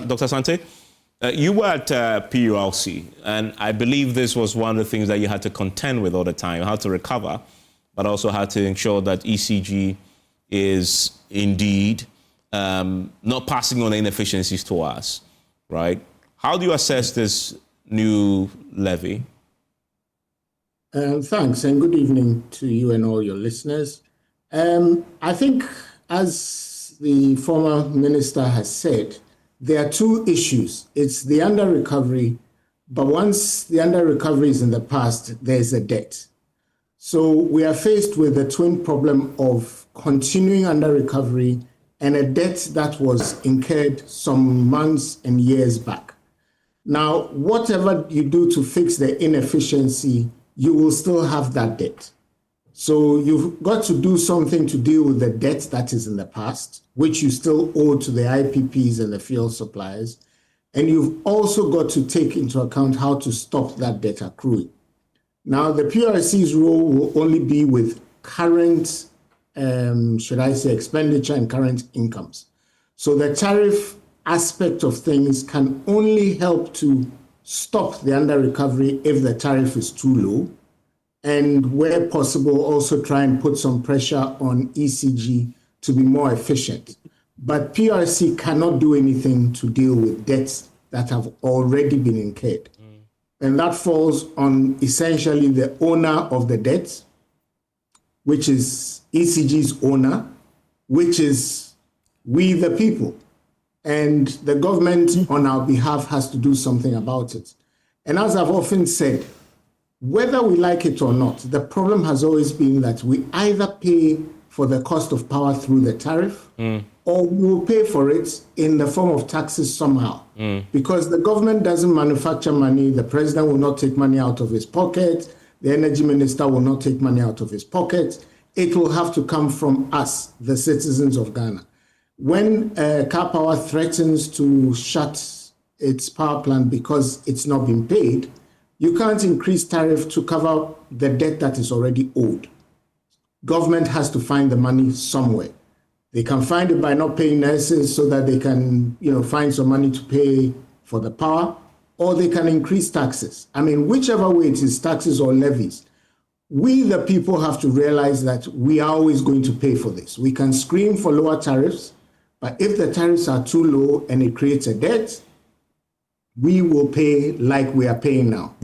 Dr. Asante, you were at PULC, and I believe this was one of the things that you had to contend with all the time, how to recover, but also how to ensure that ECG is indeed not passing on inefficiencies to us, right? How do you assess this new levy? Thanks, and good evening to you and all your listeners. I think, as the former minister has said, there are two issues. It's the under-recovery, but once the under-recovery is in the past, there's a debt. So we are faced with the twin problem of continuing under-recovery and a debt that was incurred some months and years back. Now, whatever you do to fix the inefficiency, you will still have that debt. So you've got to do something to deal with the debt that is in the past, which you still owe to the IPPs and the fuel suppliers. And you've also got to take into account how to stop that debt accruing. Now, the PRC's role will only be with current, expenditure and current incomes. So the tariff aspect of things can only help to stop the under-recovery if the tariff is too low, and where possible, also try and put some pressure on ECG to be more efficient. But PRC cannot do anything to deal with debts that have already been incurred. And that falls on essentially the owner of the debt, which is ECG's owner, which is we the people. And the government on our behalf has to do something about it. And as I've often said, whether we like it or not, the problem has always been that we either pay for the cost of power through the tariff, or we will pay for it in the form of taxes somehow. Because the government doesn't manufacture money, the president will not take money out of his pocket, the energy minister will not take money out of his pocket. It will have to come from us, the citizens of Ghana. When Car Power threatens to shut its power plant because it's not been paid, you can't increase tariff to cover the debt that is already owed. Government has to find the money somewhere. They can find it by not paying nurses so that they can, find some money to pay for the power, or they can increase taxes. I mean, whichever way it is, taxes or levies, we the people have to realize that we are always going to pay for this. We can scream for lower tariffs, but if the tariffs are too low and it creates a debt, we will pay like we are paying now.